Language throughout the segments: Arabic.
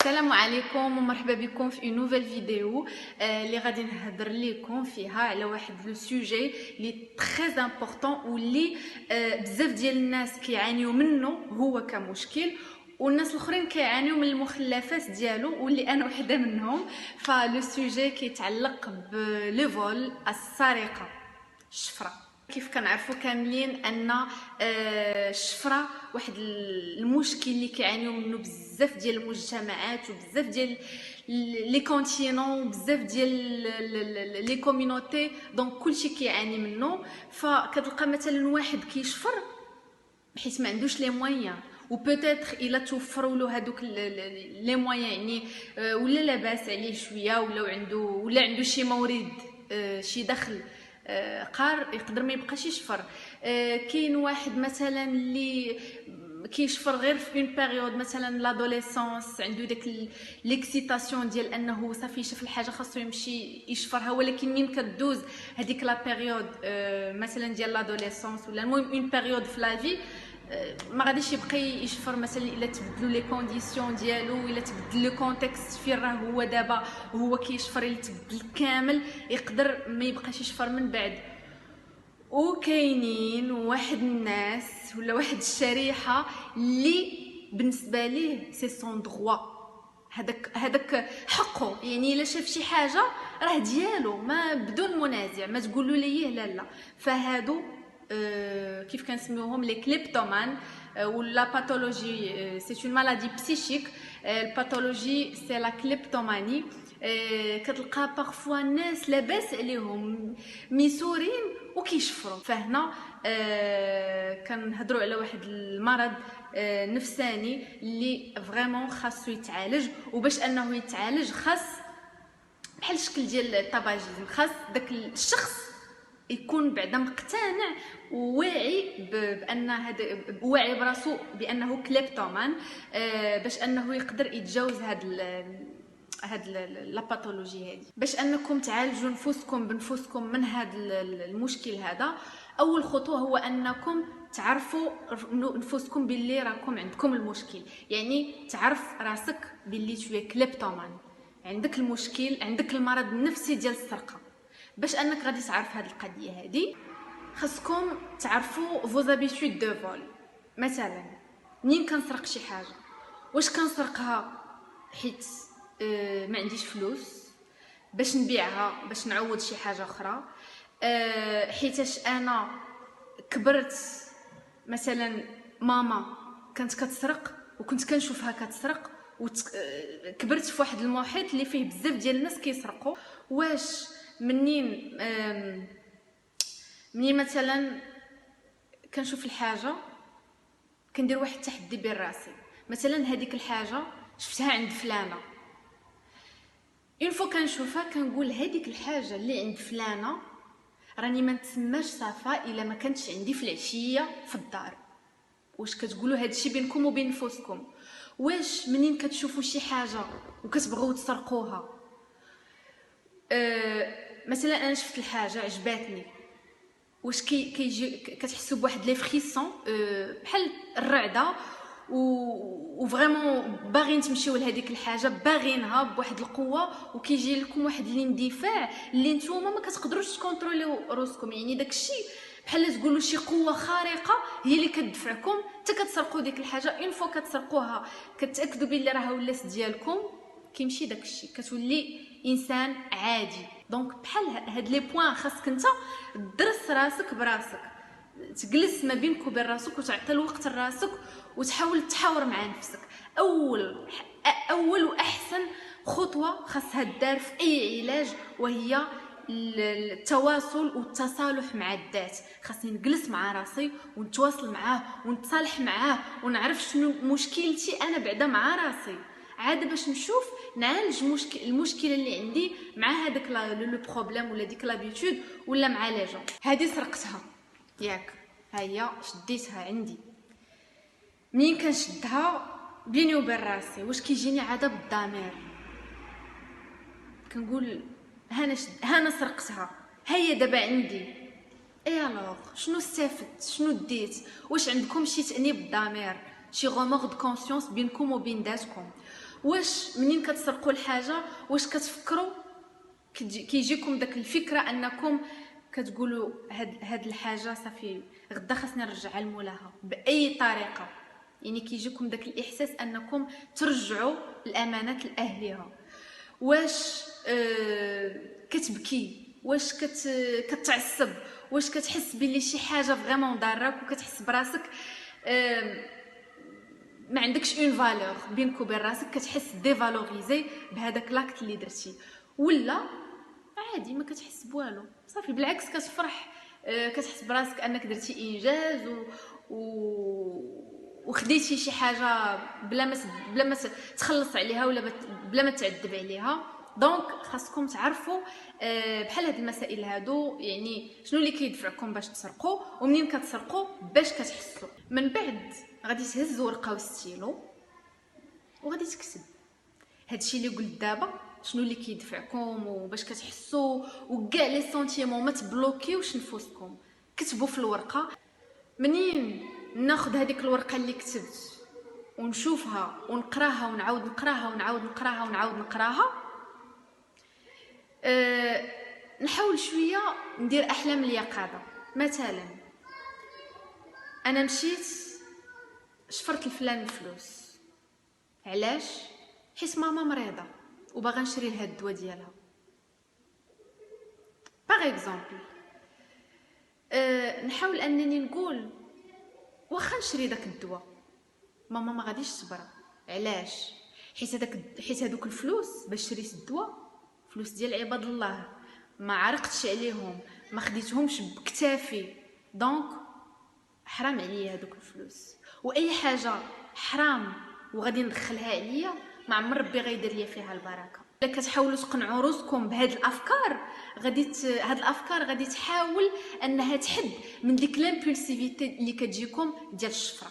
السلام عليكم ومرحبا بكم في نوفيل فيديو اللي غادي نهضر لكم فيها على واحد لو سوجي لي تري امبورطون واللي بزاف ديال الناس كيعانيو منه هو كمشكل، والناس الاخرين كيعانيو من المخلفات ديالو واللي انا وحده منهم. فلو سوجي كيتعلق بلو فول، السرقه، الشفره. كيف كنعرفوا كاملين ان الشفره واحد المشكل اللي كيعانيو منه بزاف ديال المجتمعات وبزاف ديال لي كونتينون وبزاف ديال لي كوميونيتي، دونك كلشي كيعاني منه. فكتلقى مثلا واحد كيشفر حيت ما عندوش لي مويان، و بوتيتر الا توفروا له هذوك لي مويان يعني ولا لاباس عليه شويه ولا عنده شي مورد شي دخل قار يقدر ما يبقاش يشفر. كاين واحد مثلا اللي كيشفر غير في اون بيريود مثلا لادوليسونس، عنده داك ليكسيتاسيون ديال انه صافي شاف الحاجه خاصو يمشي يشفرها، ولكن منين كدوز هذيك لا بيريود مثلا ديال لادوليسونس ولا المهم اون بيريود في لافي ما غاديش يبقى يشفر مثلا الا تبدلوا لي كونديسيون ديالو، الا تبدل لو كونتكست فين راه هو دابا هو كيشفر، الا تبدل كامل يقدر ما يبقاش يشفر من بعد. وكاينين واحد الناس ولا واحد الشريحه اللي بالنسبه ليه سي سون دروا، هذاك حقه، يعني الا شاف شي حاجه راه ديالو ما بدون منازع، ما تقولوا ليه لا لا. فهادو كيف كنسميوهم لي كليبتومان ولا باثولوجي، سي اون مالادي بسيشيك. الباثولوجي سي لا كليبتوماني. كتلقى بارفوا الناس لاباس عليهم ميسورين وكيشفروا. فهنا كنهضروا على واحد المرض نفساني اللي فريمون خاصو يتعالج، وباش انه يتعالج خاص بحال الشكل ديال الطباجيزم، خاص داك الشخص يكون بعدا مقتنع وواعي بان هذا، واعي براسو بانه كليبتومان، باش انه يقدر يتجاوز هاد لاباثولوجي هذه. باش انكم تعالجوا نفوسكم بنفوسكم من هذا المشكل هذا، اول خطوه هو انكم تعرفوا نفوسكم باللي راكم عندكم المشكل، يعني تعرف راسك باللي توي كليبتومان، عندك المشكل، عندك المرض النفسي ديال السرقه. باش انك غادي تعرف هذه القضيه هذه خاصكم تعرفوا فو زابيتود دو فول. مثلا منين كنسرق شي حاجه، واش كنسرقها حيت ما عنديش فلوس باش نبيعها باش نعوض شي حاجه اخرى، حيتاش انا كبرت مثلا ماما كانت كتسرق وكنت كنشوفها كتسرق وكبرت في واحد المحيط اللي فيه بزاف ديال الناس كيسرقوا. واش منين مثلا كنشوف الحاجه كندير واحد التحدي بين راسي، مثلا هذيك الحاجه شفتها عند فلانه، اون فوا كنشوفها كنقول هذيك الحاجه اللي عند فلانه راني ما نتسماش صافا الا ما كانتش عندي في العشيه في الدار. واش كتقولوا هذا الشيء بينكم وبين نفوسكم؟ واش منين كتشوفوا شي حاجه وكتبغيو تسرقوها، مثلا انا شفت الحاجه عجباتني، واش كيجي كتحسوا بواحد لي فريسون بحال الرعده و فريمون باغيين تمشيو لهذيك الحاجه، باغينها بواحد القوه، وكيجي لكم واحد الاندفاع اللي نتوما ما كتقدروش تكونتروليو راسكم، يعني داكشي بحال تقولوا شي قوه خارقه هي اللي كتدفعكم حتى كتسرقوا ديك الحاجه. اون فوا كتسرقوها كتاكدوا بلي راها ولات ديالكم، كيمشي داكشي كتولي انسان عادي. دونك بحال هاد لي بوين خاصك انت تدرس راسك براسك، تجلس ما بينك وبين راسك وتعطي الوقت لراسك وتحاول تحاور مع نفسك. اول واحسن خطوه خاصها دار في اي علاج وهي التواصل والتصالح مع الذات. خاصني نجلس مع راسي ونتواصل معاه ونتصالح معاه ونعرف شنو مشكلتي انا بعدا مع راسي، عاد باش نشوف نعالج المشكله اللي عندي مع هذاك لو بروبليم ولا ديك لابيتود ولا مع لاجون. هذه سرقتها ياك، ها هي شديتها عندي، منين كنشدها بيني وبين راسي واش كيجيني عذاب الضمير، كنقول هانا سرقتها، هي دابا عندي. اي الوغ شنو استفدت، شنو ديت؟ واش عندكم شي تانيب الضمير، شي غوموغ دو كونسيونس بينكم وبين ذاتكم؟ واش منين كتسرقوا الحاجه واش كتفكروا كيجيكم داك الفكره انكم كتقولوا هاد الحاجه صافي غدا خاصني نرجعها لمولاها باي طريقه؟ يعني كيجيكم داك الاحساس انكم ترجعوا الامانات لاهلها. واش كتبكي؟ واش كتعصب؟ واش كتحس بلي شي حاجه فريمون ضارك وكتحس براسك ما عندكش اون فالور بينك وبين راسك، كتحس ديفالوريزي بهذاك لاكت اللي درتي؟ ولا عادي ما كتحس بوالو صافي بالعكس كتفرح، كتحس براسك انك درتي انجاز وخديتي شي حاجه بلا ما تخلص عليها ولا بلا ما تعذب عليها. دونك خاصكم تعرفوا بحال هاد المسائل هادو، يعني شنو اللي كيدفعكم باش تسرقوا، ومنين كتسرقوا باش كتحسوا. من بعد غادي تهز ورقه وستيلو وغادي تكتب هادشي اللي قلت دابا، شنو اللي كيدفعكم وباش كتحسوا، وكاع لي سونتيمون ما تبلوكيوش نفوسكم. كتبوا في الورقه. منين ناخذ هذيك الورقه اللي كتبت ونشوفها ونقراها ونعاود نقراها ونعاود نقراها ونعاود نقراها، نحاول شويه ندير احلام اليقظه. مثلا انا مشيت شفرت لفلان الفلوس، علاش؟ حيت ماما مريضه وباغا نشري لها الدواء ديالها باغ اكزومبل. نحاول انني نقول واخا نشري داك الدواء ماما ما غاديش تصبر، علاش؟ حيت هذوك الفلوس باش شريت الدواء فلوس ديال عباد الله، ما عرقتش عليهم، ما خديتهمش بكتافي، دونك حرام عليا هذوك الفلوس. واي حاجه حرام وغادي ندخلها عليا ما عمر ربي غيدير ليا فيها البركه. الا كتحاولوا تقنعوا روسكم بهاد الافكار هاد الافكار غادي تحاول انها تحد من ديك لامبولسيفيتي اللي كتجيكم ديال الشفره.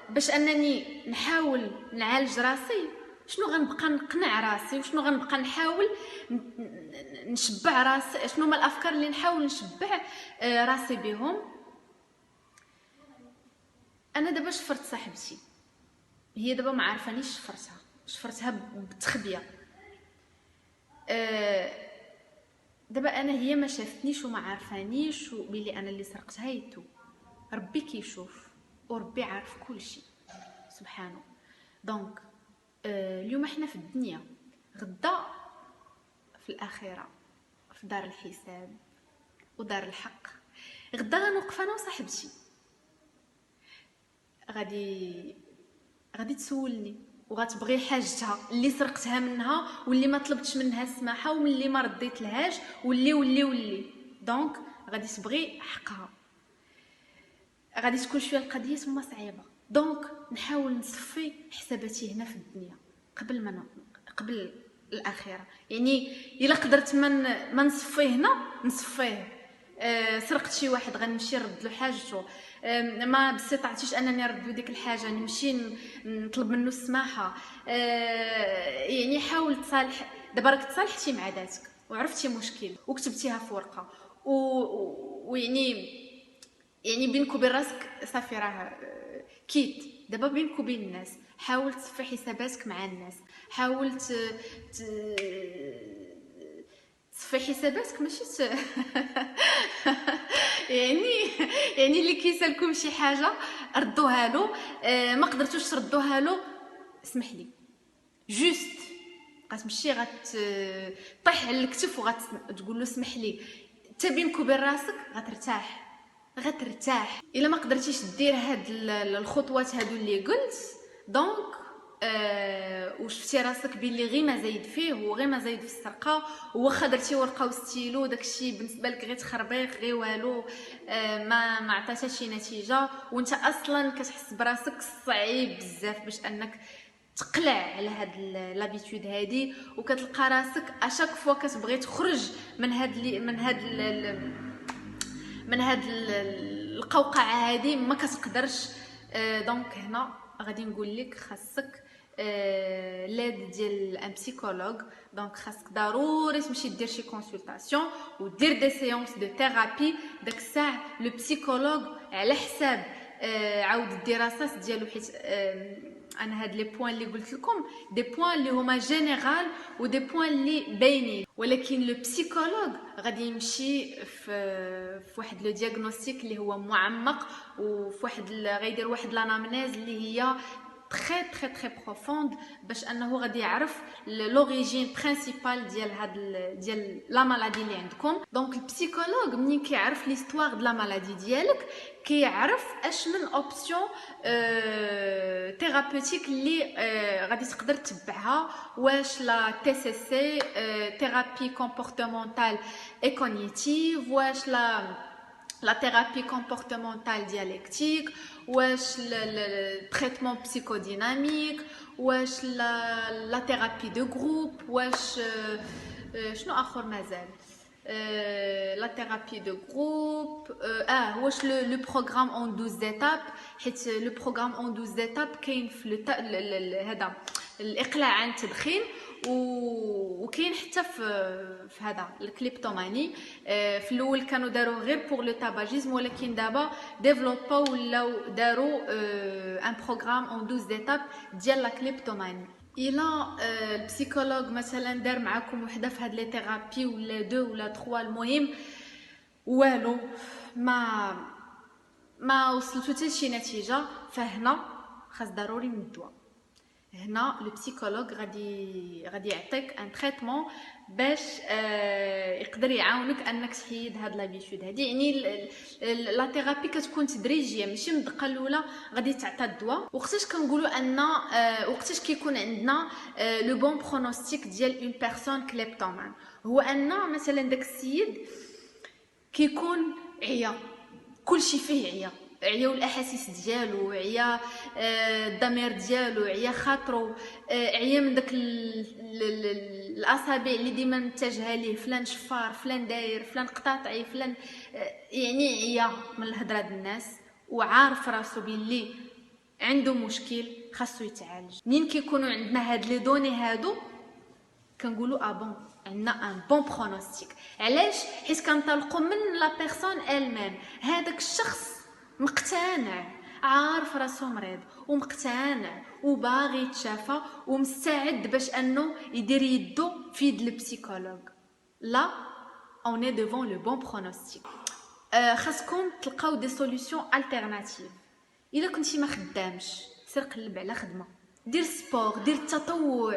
باش انني نحاول نعالج راسي، شنو غنبقى نقنع راسي وشنو غنبقى نحاول نشبع راسي، شنو هما الافكار اللي نحاول نشبع راسي بهم؟ انا دابا شفرت صاحبتي، هي دابا ما عارفانيش شفرتها بالتخبيه. دابا انا هي ما شافتنيش وما عارفانيش وبلي انا اللي سرقتها، يتو ربي كيشوف وربي عارف كل شيء سبحانه. دونك اليوم احنا في الدنيا، غدا في الاخره في دار الحساب ودار الحق. غدا غنوقف انا وصاحبتي، غادي تسولني وغتبغي حاجتها اللي سرقتها منها واللي ما طلبتش منها السماحه واللي ما رديت لهاش واللي دونك غادي تبغي حقها. غادي تكون شويه القضيه تما صعيبه. دونك نحاول نصفي حساباتي هنا في الدنيا قبل الاخره. يعني الا قدرت ما نصفيه هنا نصفيه. سرقت شي واحد غنمشي نرد له حاجته، ما باستطاعتيش انني نرد له ديك الحاجه نمشي نطلب منه السماحه. يعني حاول تصالح. دابا راك تصالحتي مع ذاتك وعرفتي مشكل وكتبتيها في ورقه يعني بينك وبين راسك صافي راه كيت. دابا بينك وبين الناس حاول تصفي حساباتك مع الناس، حاول تصفي حساباتك ماشي يعني اللي كيسالكم شي حاجه ردوها له. ما قدرتوش تردوها له اسمح لي جوست غتمشي غتطيح على الكتف وغتقول له اسمح لي. حتى بينك وبين راسك غترتاح. الا ما قدرتيش دير هاد الخطوات هادو اللي قلت، دونك وشفتي راسك بلي غير ما زايد فيه وغير ما زايد في السرقه، واخا درتي ورقه وستيلو داكشي بالنسبه لك غير تخربيق غير والو، ما عطاتها شي نتيجه، وانت اصلا كتحس براسك صعيب بزاف باش انك تقلع على هاد لابيتود هادي، وكتلقى راسك اشاك فوا كتبغي تخرج من هاد القوقعه هادي ما كتقدرش. دونك هنا غادي نقول لك خاصك لاد ديال ان بسيكولوج. دونك خاصك ضروري تمشي دير شي كونسلطاسيون ودير دي سيونس دو ثيرابي. داك الساعه لو بسيكولوج على حساب عاود الدراسات ديالو، حيت انا هاد لي بوين اللي قلت لكم دي بوين اللي هما جينيرال ودي بوين اللي باينين، ولكن لو بسيكولوج غادي يمشي في واحد لو دياغنوستيك اللي هو معمق، وفي واحد غيدير واحد لانامنيز اللي هي تري تري تري بروفوند، باش انه غادي يعرف لوريجين برينسيبال ديال ديال لا مالادي اللي عندكم. دونك البسيكولوج منين كيعرف ليستوار د لا مالادي ديالك كيعرف اش من اوبسيون ثيرابوتيك اللي غادي تقدر تتبعها، واش لا تي سي سي ثيرابي كومبورتمونتال اي كوغنيتيف، واش la thérapie comportementale dialectique, wesh le traitement psychodynamique, wesh la thérapie de groupe, wesh شنو آخر مازال la thérapie de groupe, wesh le programme en 12 étapes. حيت le programme en 12 étapes كاين في هذا الإقلاع عن التدخين، وكاين حتى في هذا الكليبتوماني. في الاول كانوا داروا غير بور لو تاباجيزم، ولكن دابا ديفلوباو ولاو داروا ان بروغرام اون 12 ايتاب ديال لا كليبتوماني. الا البسيكولوج مثلا دار معكم وحده في هاد لي ثيرابي ولا دو ولا 3، المهم والو ما وصلتو حتى لشي نتيجه، فهنا خاص ضروري من الدواء. هنا لو بسيكولوج غادي يعطيك ان تريتمون باش يقدر يعاونك انك تحيد هاد لابيتود هادي. يعني لا ثيرابي كتكون تدريجيه، ماشي من الدقه الاولى غادي تعطى الدواء. وقتاش كنقولوا ان وقتاش كيكون عندنا لو بون برونوستيك ديال اون بيرسون كليبتومان، هو ان مثلا داك السيد كيكون عيا، كلشي فيه عياو الاحاسيس ديالو، عيا الضمير ديالو، عيا خاطرو، عيا من داك الاصابع اللي ديما متجهه ليه، فلان شفار، فلان داير، فلان قطاطعي، فلان يعني عيا من الهضره د الناس، وعارف راسو باللي عنده مشكل خاصو يتعالج. منين كيكونوا عندنا هاد لي دوني هادو كنقولوا بون عندنا ان بون برونوستيك. علاش؟ حيت كنطلقوا من لا بيرسون الميم، هذاك الشخص مقتنع، عارف راسو مريض ومقتنع وباغي يتشافى ومستعد باش انه يدير يدو في يد البسيكولوج. لا اون اي ديفون لو بون برونوستيك. خاصكم تلقاو دي سوليوشن التيرناتيف. الا كنتي ما خدامش سير قلب على خدمه، دير سبور، دير التطوع،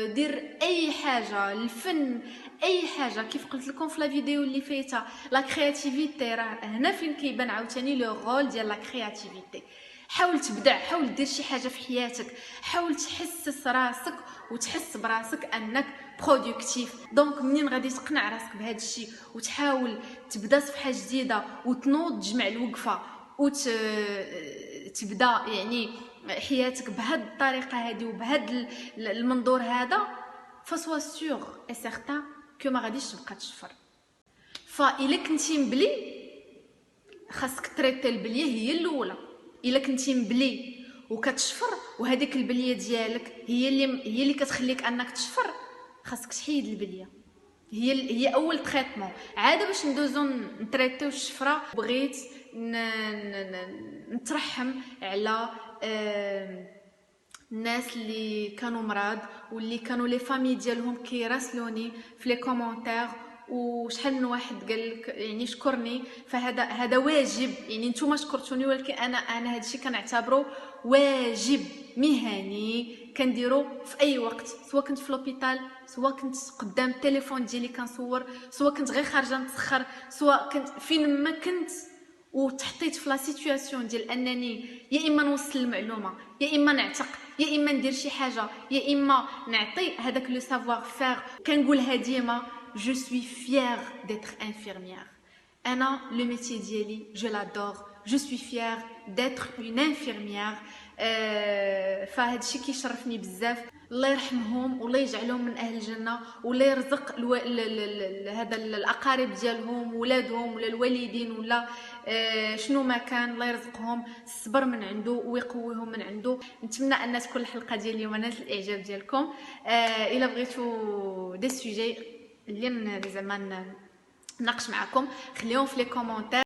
دير اي حاجه، الفن، اي حاجه. كيف قلت لكم في لا فيديو اللي فايته، لا كرياتيفيتي راه هنا فين كيبان عاوتاني لو رول ديال لا كرياتيفيتي. حاول تبدع، حاول دير شي حاجه في حياتك، حاول تحسس راسك وتحس براسك انك برودكتيف. دونك منين غادي تقنع راسك بهذا الشيء وتحاول تبدا صفحه جديده وتنوض تجمع الوقفه تبدا يعني حياتك بهاد الطريقه هذه وبهاد المنظور هذا، فسوا سيغ اي سيغتان كو ما غاديش تبقى تشفر. فالا كنتي مبلي خاصك تريتي البليه هي الاولى. الا كنتي مبلي وكتشفر وهذيك البليه ديالك هي اللي كتخليك انك تشفر، خاصك تحيد البليه. هي اول تريتمون. عاده باش ندوزو نتريتيو الشفره، بغيت نترحم على الناس اللي كانوا مرض واللي كانوا لي فامي ديالهم كيراسلوني في لي كومونتير، وشحال من واحد قال لك يعني شكرني. فهذا واجب، يعني نتوما شكرتوني، ولكن انا هذا الشيء كنعتبره واجب مهني كنديرو في اي وقت، سواء كنت في لوبيتال، سواء كنت قدام التليفون ديالي كنصور، سواء كنت غير خارجه نتسخر، سواء كنت فين ما كنت وتحطيت في لا سيتوياسيون ديال انني يا اما نوصل المعلومه، يا اما نعتق، يا اما ندير شي حاجه، يا اما نعطي هذاك لو سافوار فير. كنقولها ديما je suis fière d'être infirmière. انا لو ميتي ديالي je l'adore, je suis fière d'être une infirmière. فهاد الشيء كيشرفني بزاف. الله يرحمهم والله يجعلهم من اهل الجنه، والله يرزق هذا الاقارب ديالهم، ولادهم ولا الوالدين ولا شنو ما كان، الله يرزقهم الصبر من عنده ويقويهم من عنده. نتمنى ان تكون الحلقه ديال اليوم نالت الاعجاب ديالكم. الا بغيتوا دي سوجي اللي زعما نناقش معكم خليهم في لي كومونتير.